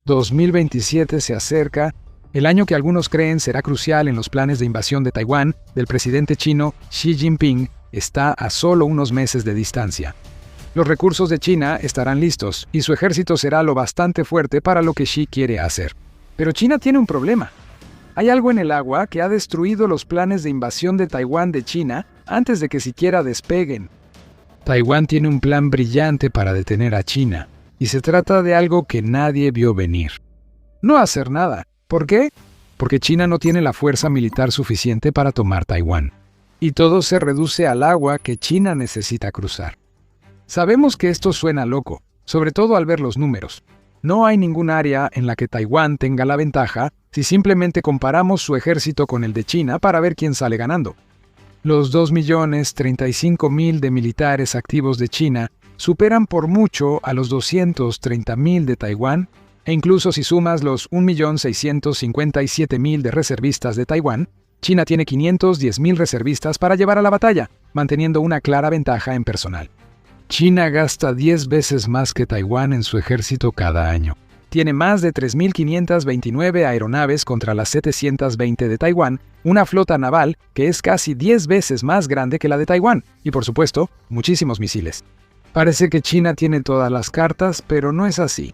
2027 se acerca, el año que algunos creen será crucial en los planes de invasión de Taiwán del presidente chino Xi Jinping está a solo unos meses de distancia. Los recursos de China estarán listos y su ejército será lo bastante fuerte para lo que Xi quiere hacer. Pero China tiene un problema. Hay algo en el agua que ha destruido los planes de invasión de Taiwán de China antes de que siquiera despeguen. Taiwán tiene un plan brillante para detener a China, y se trata de algo que nadie vio venir. No hacer nada. ¿Por qué? Porque China no tiene la fuerza militar suficiente para tomar Taiwán. Y todo se reduce al agua que China necesita cruzar. Sabemos que esto suena loco, sobre todo al ver los números. No hay ningún área en la que Taiwán tenga la ventaja si simplemente comparamos su ejército con el de China para ver quién sale ganando. Los 2.035.000 de militares activos de China superan por mucho a los 230.000 de Taiwán, e incluso si sumas los 1.657.000 de reservistas de Taiwán, China tiene 510.000 reservistas para llevar a la batalla, manteniendo una clara ventaja en personal. China gasta 10 veces más que Taiwán en su ejército cada año. Tiene más de 3.529 aeronaves contra las 720 de Taiwán, una flota naval que es casi 10 veces más grande que la de Taiwán, y por supuesto, muchísimos misiles. Parece que China tiene todas las cartas, pero no es así.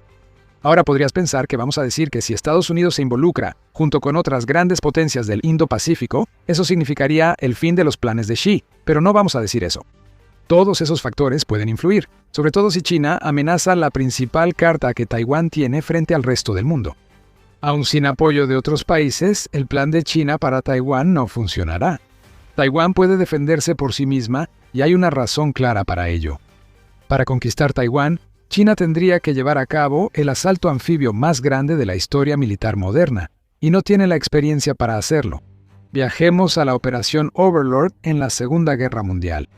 Ahora podrías pensar que vamos a decir que si Estados Unidos se involucra, junto con otras grandes potencias del Indo-Pacífico, eso significaría el fin de los planes de Xi, pero no vamos a decir eso. Todos esos factores pueden influir, sobre todo si China amenaza la principal carta que Taiwán tiene frente al resto del mundo. Aun sin apoyo de otros países, el plan de China para Taiwán no funcionará. Taiwán puede defenderse por sí misma y hay una razón clara para ello. Para conquistar Taiwán, China tendría que llevar a cabo el asalto anfibio más grande de la historia militar moderna, y no tiene la experiencia para hacerlo. Viajemos a la Operación Overlord en la Segunda Guerra Mundial.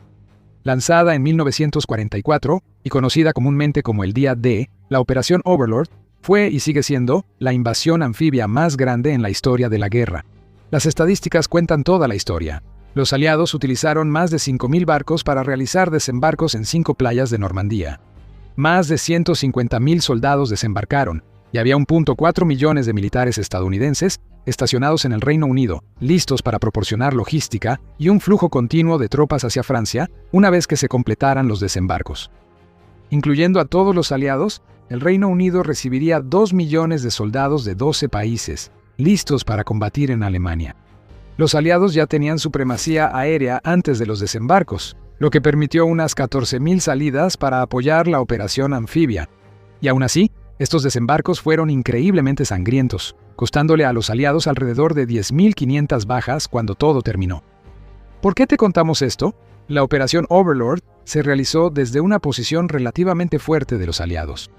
Lanzada en 1944 y conocida comúnmente como el Día D, la Operación Overlord fue y sigue siendo la invasión anfibia más grande en la historia de la guerra. Las estadísticas cuentan toda la historia. Los aliados utilizaron más de 5.000 barcos para realizar desembarcos en 5 playas de Normandía. Más de 150.000 soldados desembarcaron, y había 1.4 millones de militares estadounidenses estacionados en el Reino Unido, listos para proporcionar logística y un flujo continuo de tropas hacia Francia una vez que se completaran los desembarcos. Incluyendo a todos los aliados, el Reino Unido recibiría 2 millones de soldados de 12 países, listos para combatir en Alemania. Los aliados ya tenían supremacía aérea antes de los desembarcos, lo que permitió unas 14.000 salidas para apoyar la operación anfibia. Y aún así, estos desembarcos fueron increíblemente sangrientos, costándole a los aliados alrededor de 10.500 bajas cuando todo terminó. ¿Por qué te contamos esto? La operación Overlord se realizó desde una posición relativamente fuerte de los aliados.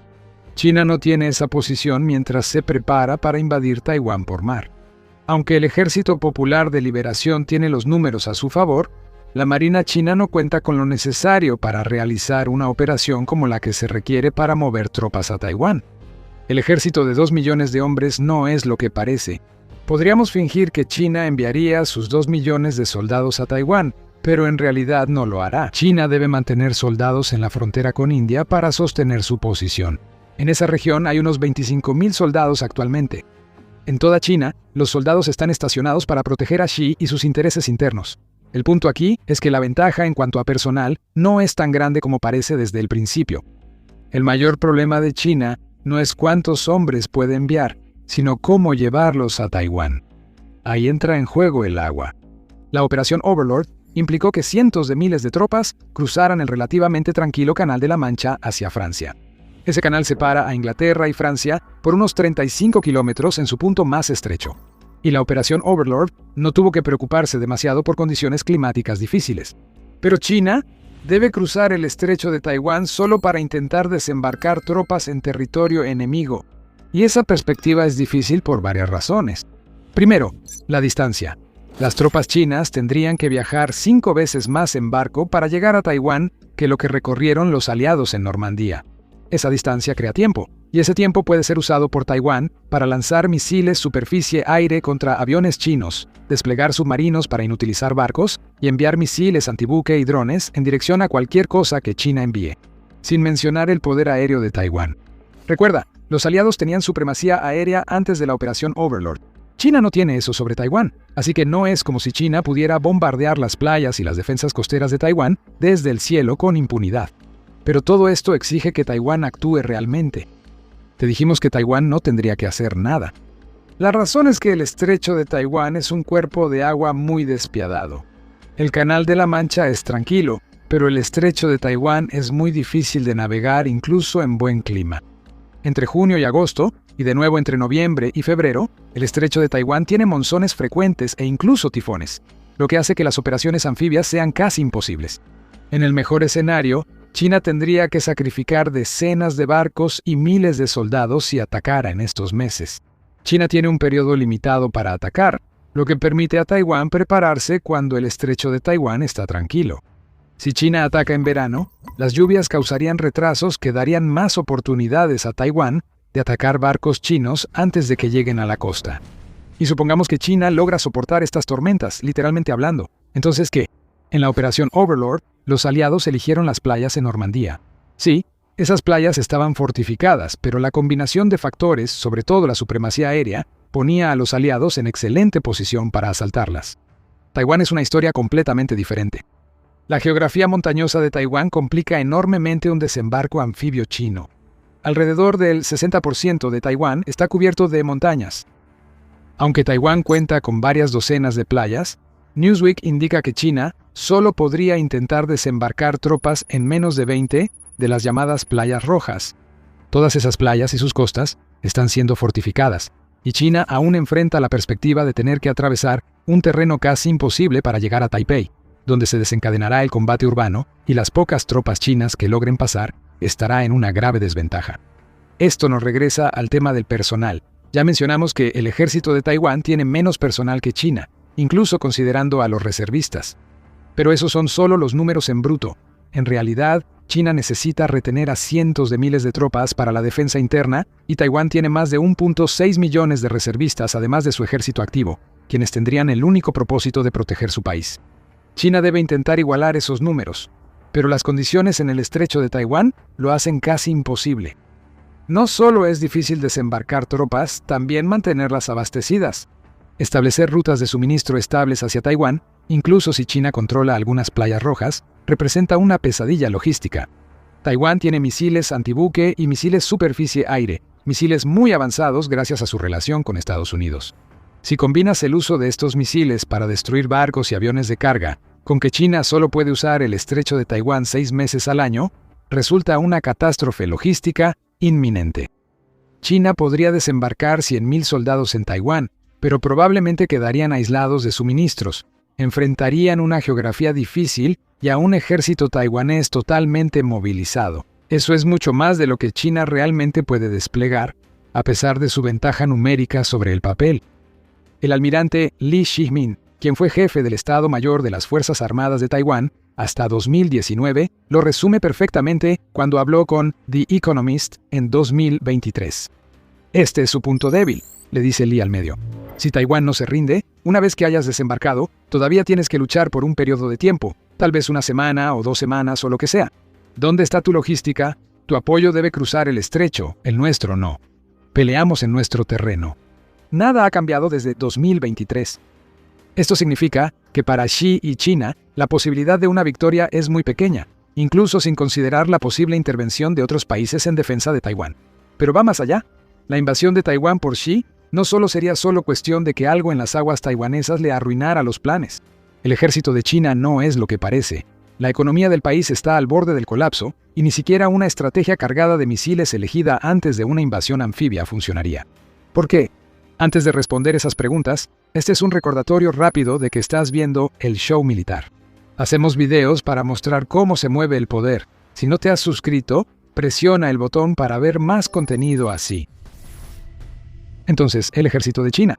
China no tiene esa posición mientras se prepara para invadir Taiwán por mar. Aunque el Ejército Popular de Liberación tiene los números a su favor, la Marina china no cuenta con lo necesario para realizar una operación como la que se requiere para mover tropas a Taiwán. El ejército de 2 millones de hombres no es lo que parece. Podríamos fingir que China enviaría sus 2 millones de soldados a Taiwán, pero en realidad no lo hará. China debe mantener soldados en la frontera con India para sostener su posición. En esa región hay unos 25.000 soldados actualmente. En toda China, los soldados están estacionados para proteger a Xi y sus intereses internos. El punto aquí es que la ventaja en cuanto a personal no es tan grande como parece desde el principio. El mayor problema de China no es cuántos hombres puede enviar, sino cómo llevarlos a Taiwán. Ahí entra en juego el agua. La operación Overlord implicó que cientos de miles de tropas cruzaran el relativamente tranquilo Canal de la Mancha hacia Francia. Ese canal separa a Inglaterra y Francia por unos 35 kilómetros en su punto más estrecho. Y la operación Overlord no tuvo que preocuparse demasiado por condiciones climáticas difíciles. Pero China debe cruzar el estrecho de Taiwán solo para intentar desembarcar tropas en territorio enemigo. Y esa perspectiva es difícil por varias razones. Primero, la distancia. Las tropas chinas tendrían que viajar 5 veces más en barco para llegar a Taiwán que lo que recorrieron los aliados en Normandía. Esa distancia crea tiempo, y ese tiempo puede ser usado por Taiwán para lanzar misiles superficie-aire contra aviones chinos, desplegar submarinos para inutilizar barcos y enviar misiles antibuque y drones en dirección a cualquier cosa que China envíe, sin mencionar el poder aéreo de Taiwán. Recuerda, Los aliados tenían supremacía aérea antes de la operación Overlord. China no tiene eso sobre Taiwán, así que no es como si China pudiera bombardear las playas y las defensas costeras de Taiwán desde el cielo con impunidad. Pero todo esto exige que Taiwán actúe realmente. Te dijimos que Taiwán no tendría que hacer nada. La razón es que el estrecho de Taiwán es un cuerpo de agua muy despiadado. El Canal de la Mancha es tranquilo, pero el estrecho de Taiwán es muy difícil de navegar incluso en buen clima. Entre junio y agosto, y de nuevo entre noviembre y febrero, el estrecho de Taiwán tiene monzones frecuentes e incluso tifones, lo que hace que las operaciones anfibias sean casi imposibles. En el mejor escenario, China tendría que sacrificar decenas de barcos y miles de soldados si atacara en estos meses. China tiene un periodo limitado para atacar, lo que permite a Taiwán prepararse cuando el estrecho de Taiwán está tranquilo. Si China ataca en verano, las lluvias causarían retrasos que darían más oportunidades a Taiwán de atacar barcos chinos antes de que lleguen a la costa. Y supongamos que China logra soportar estas tormentas, literalmente hablando. Entonces, ¿qué? En la operación Overlord, los aliados eligieron las playas en Normandía. Sí, esas playas estaban fortificadas, pero la combinación de factores, sobre todo la supremacía aérea, ponía a los aliados en excelente posición para asaltarlas. Taiwán es una historia completamente diferente. La geografía montañosa de Taiwán complica enormemente un desembarco anfibio chino. Alrededor del 60% de Taiwán está cubierto de montañas. Aunque Taiwán cuenta con varias docenas de playas, Newsweek indica que China solo podría intentar desembarcar tropas en menos de 20 de las llamadas playas rojas. Todas esas playas y sus costas están siendo fortificadas, y China aún enfrenta la perspectiva de tener que atravesar un terreno casi imposible para llegar a Taipei, donde se desencadenará el combate urbano y las pocas tropas chinas que logren pasar estará en una grave desventaja. Esto nos regresa al tema del personal. Ya mencionamos que el ejército de Taiwán tiene menos personal que China, incluso considerando a los reservistas. Pero esos son solo los números en bruto. En realidad, China necesita retener a cientos de miles de tropas para la defensa interna y Taiwán tiene más de 1.6 millones de reservistas además de su ejército activo, quienes tendrían el único propósito de proteger su país. China debe intentar igualar esos números, pero las condiciones en el estrecho de Taiwán lo hacen casi imposible. No solo es difícil desembarcar tropas, también mantenerlas abastecidas. Establecer rutas de suministro estables hacia Taiwán, incluso si China controla algunas playas rojas, representa una pesadilla logística. Taiwán tiene misiles antibuque y misiles superficie-aire, misiles muy avanzados gracias a su relación con Estados Unidos. Si combinas el uso de estos misiles para destruir barcos y aviones de carga, con que China solo puede usar el estrecho de Taiwán 6 meses al año, resulta una catástrofe logística inminente. China podría desembarcar 100.000 soldados en Taiwán, pero probablemente quedarían aislados de suministros, enfrentarían una geografía difícil y a un ejército taiwanés totalmente movilizado. Eso es mucho más de lo que China realmente puede desplegar, a pesar de su ventaja numérica sobre el papel. El almirante Li Shimin, quien fue jefe del Estado Mayor de las Fuerzas Armadas de Taiwán hasta 2019, lo resume perfectamente cuando habló con The Economist en 2023. Este es su punto débil, le dice Li al medio. Si Taiwán no se rinde, una vez que hayas desembarcado, todavía tienes que luchar por un periodo de tiempo, tal vez una semana o 2 semanas o lo que sea. ¿Dónde está tu logística? Tu apoyo debe cruzar el estrecho, el nuestro no. Peleamos en nuestro terreno. Nada ha cambiado desde 2023. Esto significa que para Xi y China, la posibilidad de una victoria es muy pequeña, incluso sin considerar la posible intervención de otros países en defensa de Taiwán. Pero va más allá. La invasión de Taiwán por Xi no solo sería solo cuestión de que algo en las aguas taiwanesas le arruinara los planes. El ejército de China no es lo que parece. La economía del país está al borde del colapso y ni siquiera una estrategia cargada de misiles elegida antes de una invasión anfibia funcionaría. ¿Por qué? Antes de responder esas preguntas, este es un recordatorio rápido de que estás viendo el show militar. Hacemos videos para mostrar cómo se mueve el poder. Si no te has suscrito, presiona el botón para ver más contenido así. Entonces, el ejército de China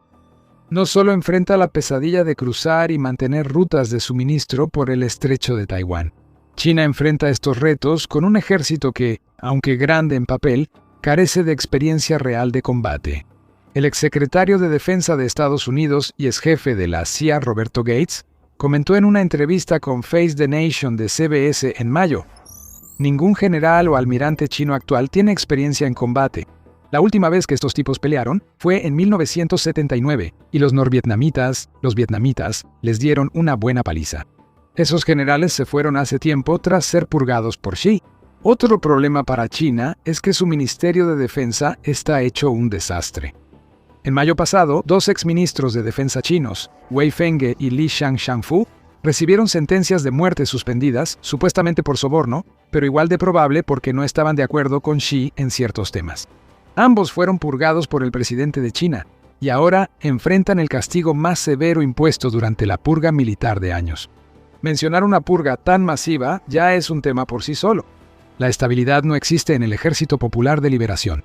no solo enfrenta la pesadilla de cruzar y mantener rutas de suministro por el estrecho de Taiwán. China enfrenta estos retos con un ejército que, aunque grande en papel, carece de experiencia real de combate. El exsecretario de Defensa de Estados Unidos y exjefe de la CIA, Roberto Gates, comentó en una entrevista con Face the Nation de CBS en mayo: ningún general o almirante chino actual tiene experiencia en combate. La última vez que estos tipos pelearon fue en 1979 y los vietnamitas, les dieron una buena paliza. Esos generales se fueron hace tiempo tras ser purgados por Xi. Otro problema para China es que su Ministerio de Defensa está hecho un desastre. En mayo pasado, 2 exministros de defensa chinos, Wei Fenghe y Li Shangfu, recibieron sentencias de muerte suspendidas, supuestamente por soborno, pero igual de probable porque no estaban de acuerdo con Xi en ciertos temas. Ambos fueron purgados por el presidente de China y ahora enfrentan el castigo más severo impuesto durante la purga militar de años. Mencionar una purga tan masiva ya es un tema por sí solo. La estabilidad no existe en el Ejército Popular de Liberación.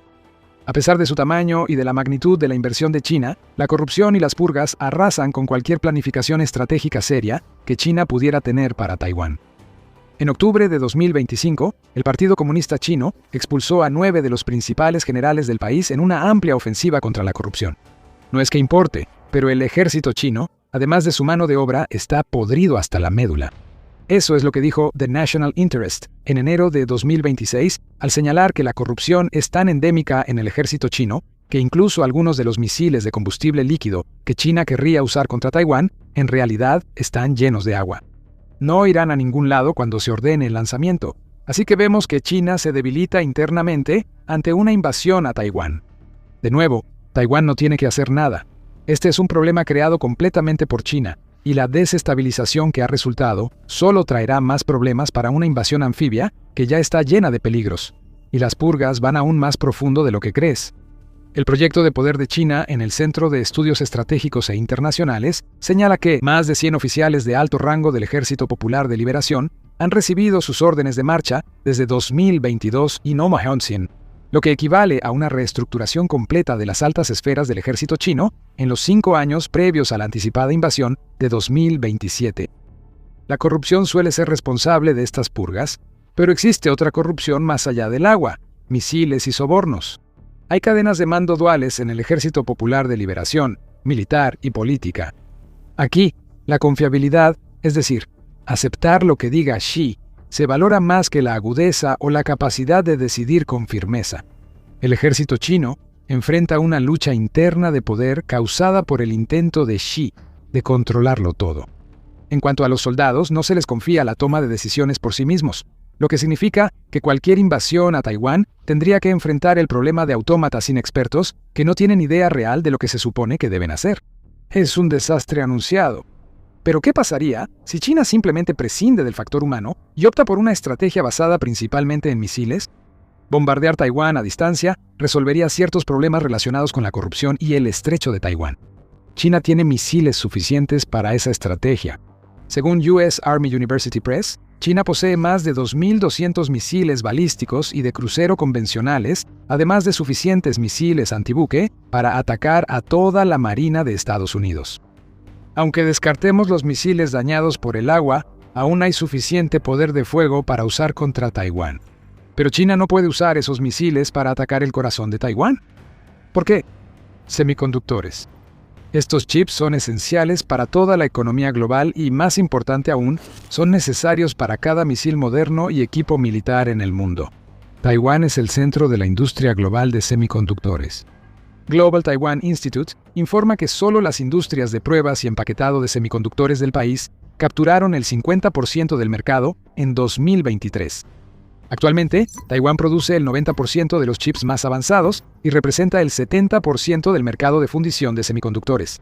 A pesar de su tamaño y de la magnitud de la inversión de China, la corrupción y las purgas arrasan con cualquier planificación estratégica seria que China pudiera tener para Taiwán. En octubre de 2025, el Partido Comunista Chino expulsó a 9 de los principales generales del país en una amplia ofensiva contra la corrupción. No es que importe, pero el ejército chino, además de su mano de obra, está podrido hasta la médula. Eso es lo que dijo The National Interest en enero de 2026, al señalar que la corrupción es tan endémica en el ejército chino que incluso algunos de los misiles de combustible líquido que China querría usar contra Taiwán, en realidad están llenos de agua. No irán a ningún lado cuando se ordene el lanzamiento, así que vemos que China se debilita internamente ante una invasión a Taiwán. De nuevo, Taiwán no tiene que hacer nada. Este es un problema creado completamente por China, y la desestabilización que ha resultado solo traerá más problemas para una invasión anfibia que ya está llena de peligros, y las purgas van aún más profundo de lo que crees. El proyecto de poder de China en el Centro de Estudios Estratégicos e Internacionales señala que más de 100 oficiales de alto rango del Ejército Popular de Liberación han recibido sus órdenes de marcha desde 2022 y no más 100, lo que equivale a una reestructuración completa de las altas esferas del ejército chino en los 5 años previos a la anticipada invasión de 2027. La corrupción suele ser responsable de estas purgas, pero existe otra corrupción más allá del agua, misiles y sobornos. Hay cadenas de mando duales en el Ejército Popular de Liberación, militar y política. Aquí, la confiabilidad, es decir, aceptar lo que diga Xi, se valora más que la agudeza o la capacidad de decidir con firmeza. El ejército chino enfrenta una lucha interna de poder causada por el intento de Xi de controlarlo todo. En cuanto a los soldados, no se les confía la toma de decisiones por sí mismos, lo que significa que cualquier invasión a Taiwán tendría que enfrentar el problema de autómatas inexpertos que no tienen idea real de lo que se supone que deben hacer. Es un desastre anunciado. Pero ¿qué pasaría si China simplemente prescinde del factor humano y opta por una estrategia basada principalmente en misiles? Bombardear Taiwán a distancia resolvería ciertos problemas relacionados con la corrupción y el estrecho de Taiwán. China tiene misiles suficientes para esa estrategia. Según US Army University Press, China posee más de 2.200 misiles balísticos y de crucero convencionales, además de suficientes misiles antibuque para atacar a toda la Marina de Estados Unidos. Aunque descartemos los misiles dañados por el agua, aún hay suficiente poder de fuego para usar contra Taiwán. Pero China no puede usar esos misiles para atacar el corazón de Taiwán. ¿Por qué? Semiconductores. Estos chips son esenciales para toda la economía global y, más importante aún, son necesarios para cada misil moderno y equipo militar en el mundo. Taiwán es el centro de la industria global de semiconductores. Global Taiwan Institute informa que solo las industrias de pruebas y empaquetado de semiconductores del país capturaron el 50% del mercado en 2023. Actualmente, Taiwán produce el 90% de los chips más avanzados y representa el 70% del mercado de fundición de semiconductores.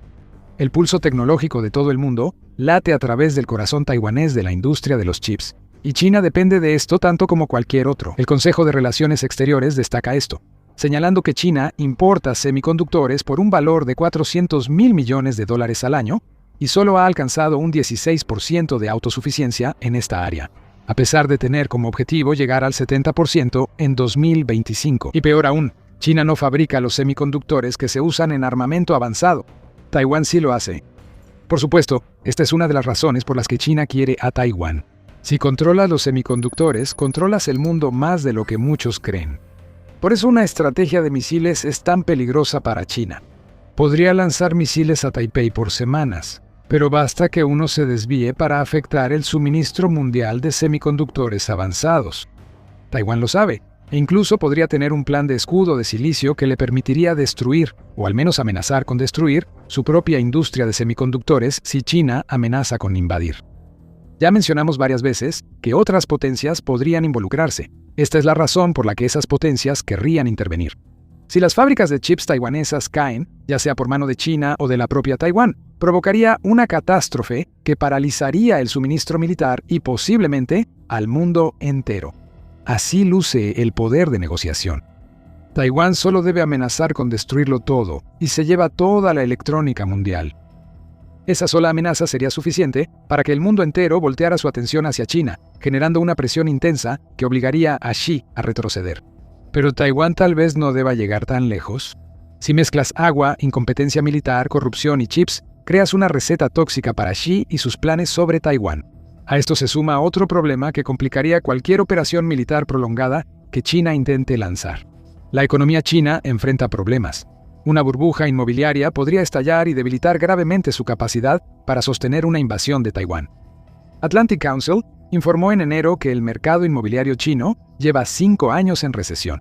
El pulso tecnológico de todo el mundo late a través del corazón taiwanés de la industria de los chips, y China depende de esto tanto como cualquier otro. El Consejo de Relaciones Exteriores destaca esto, señalando que China importa semiconductores por un valor de $400 mil millones al año y solo ha alcanzado un 16% de autosuficiencia en esta área, a pesar de tener como objetivo llegar al 70% en 2025. Y peor aún, China no fabrica los semiconductores que se usan en armamento avanzado. Taiwán sí lo hace. Por supuesto, esta es una de las razones por las que China quiere a Taiwán. Si controlas los semiconductores, controlas el mundo más de lo que muchos creen. Por eso una estrategia de misiles es tan peligrosa para China. Podría lanzar misiles a Taipei por semanas, pero basta que uno se desvíe para afectar el suministro mundial de semiconductores avanzados. Taiwán lo sabe, e incluso podría tener un plan de escudo de silicio que le permitiría destruir, o al menos amenazar con destruir, su propia industria de semiconductores si China amenaza con invadir. Ya mencionamos varias veces que otras potencias podrían involucrarse. Esta es la razón por la que esas potencias querrían intervenir. Si las fábricas de chips taiwanesas caen, ya sea por mano de China o de la propia Taiwán, provocaría una catástrofe que paralizaría el suministro militar y posiblemente al mundo entero. Así luce el poder de negociación. Taiwán solo debe amenazar con destruirlo todo y se lleva toda la electrónica mundial. Esa sola amenaza sería suficiente para que el mundo entero volteara su atención hacia China, generando una presión intensa que obligaría a Xi a retroceder. Pero Taiwán tal vez no deba llegar tan lejos. Si mezclas agua, incompetencia militar, corrupción y chips, creas una receta tóxica para Xi y sus planes sobre Taiwán. A esto se suma otro problema que complicaría cualquier operación militar prolongada que China intente lanzar. La economía china enfrenta problemas. Una burbuja inmobiliaria podría estallar y debilitar gravemente su capacidad para sostener una invasión de Taiwán. Atlantic Council informó en enero que el mercado inmobiliario chino lleva 5 años en recesión.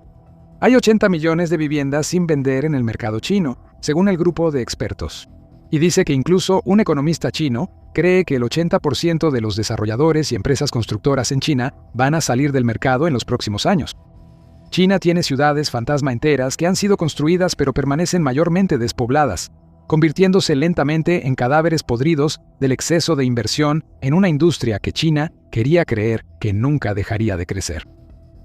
Hay 80 millones de viviendas sin vender en el mercado chino, según el grupo de expertos. Y dice que incluso un economista chino cree que el 80% de los desarrolladores y empresas constructoras en China van a salir del mercado en los próximos años. China tiene ciudades fantasma enteras que han sido construidas pero permanecen mayormente despobladas, convirtiéndose lentamente en cadáveres podridos del exceso de inversión en una industria que China quería creer que nunca dejaría de crecer.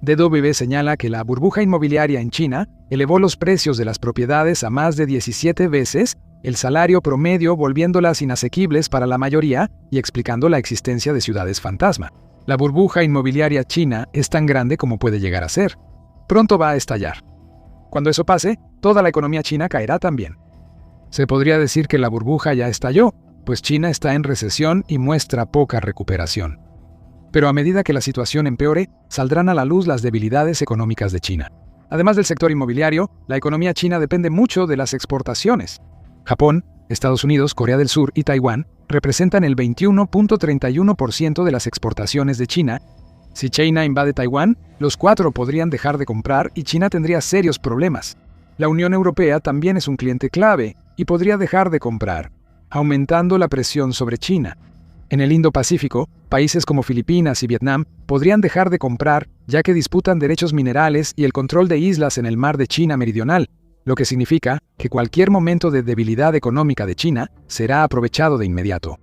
DW señala que la burbuja inmobiliaria en China elevó los precios de las propiedades a más de 17 veces el salario promedio, volviéndolas inasequibles para la mayoría y explicando la existencia de ciudades fantasma. La burbuja inmobiliaria china es tan grande como puede llegar a ser. Pronto va a estallar. Cuando eso pase, toda la economía china caerá también. Se podría decir que la burbuja ya estalló, pues China está en recesión y muestra poca recuperación. Pero a medida que la situación empeore, saldrán a la luz las debilidades económicas de China. Además del sector inmobiliario, la economía china depende mucho de las exportaciones. Japón, Estados Unidos, Corea del Sur y Taiwán representan el 21.31% de las exportaciones de China. Si China invade Taiwán, los 4 podrían dejar de comprar y China tendría serios problemas. La Unión Europea también es un cliente clave y podría dejar de comprar, aumentando la presión sobre China. En el Indo-Pacífico, países como Filipinas y Vietnam podrían dejar de comprar ya que disputan derechos minerales y el control de islas en el mar de China Meridional, lo que significa que cualquier momento de debilidad económica de China será aprovechado de inmediato.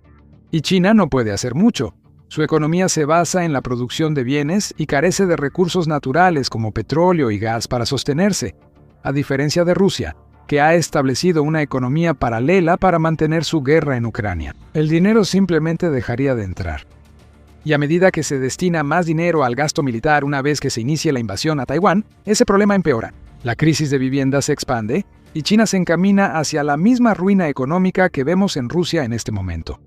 Y China no puede hacer mucho. Su economía se basa en la producción de bienes y carece de recursos naturales como petróleo y gas para sostenerse, a diferencia de Rusia, que ha establecido una economía paralela para mantener su guerra en Ucrania. El dinero simplemente dejaría de entrar. Y a medida que se destina más dinero al gasto militar una vez que se inicie la invasión a Taiwán, ese problema empeora. La crisis de vivienda se expande y China se encamina hacia la misma ruina económica que vemos en Rusia en este momento.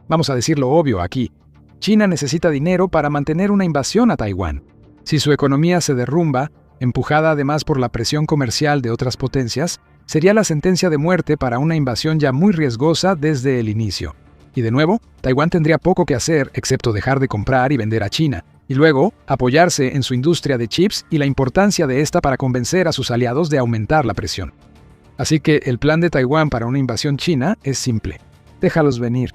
Vamos a decir lo obvio aquí. China necesita dinero para mantener una invasión a Taiwán. Si su economía se derrumba, empujada además por la presión comercial de otras potencias, sería la sentencia de muerte para una invasión ya muy riesgosa desde el inicio. Y de nuevo, Taiwán tendría poco que hacer excepto dejar de comprar y vender a China, y luego apoyarse en su industria de chips y la importancia de esta para convencer a sus aliados de aumentar la presión. Así que el plan de Taiwán para una invasión china es simple. Déjalos venir.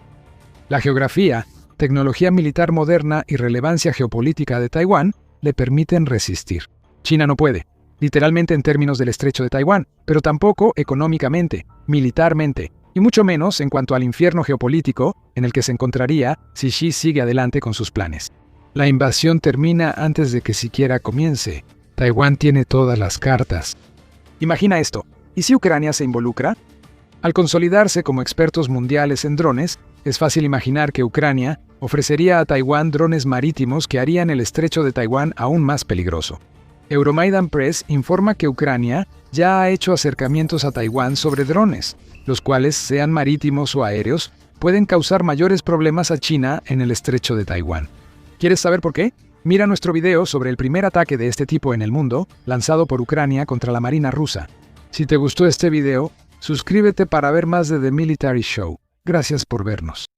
La geografía, tecnología militar moderna y relevancia geopolítica de Taiwán le permiten resistir. China no puede, literalmente en términos del estrecho de Taiwán, pero tampoco económicamente, militarmente, y mucho menos en cuanto al infierno geopolítico en el que se encontraría si Xi sigue adelante con sus planes. La invasión termina antes de que siquiera comience. Taiwán tiene todas las cartas. Imagina esto, ¿y si Ucrania se involucra? Al consolidarse como expertos mundiales en drones, es fácil imaginar que Ucrania ofrecería a Taiwán drones marítimos que harían el estrecho de Taiwán aún más peligroso. Euromaidan Press informa que Ucrania ya ha hecho acercamientos a Taiwán sobre drones, los cuales, sean marítimos o aéreos, pueden causar mayores problemas a China en el estrecho de Taiwán. ¿Quieres saber por qué? Mira nuestro video sobre el primer ataque de este tipo en el mundo, lanzado por Ucrania contra la Marina rusa. Si te gustó este video, suscríbete para ver más de The Military Show. Gracias por vernos.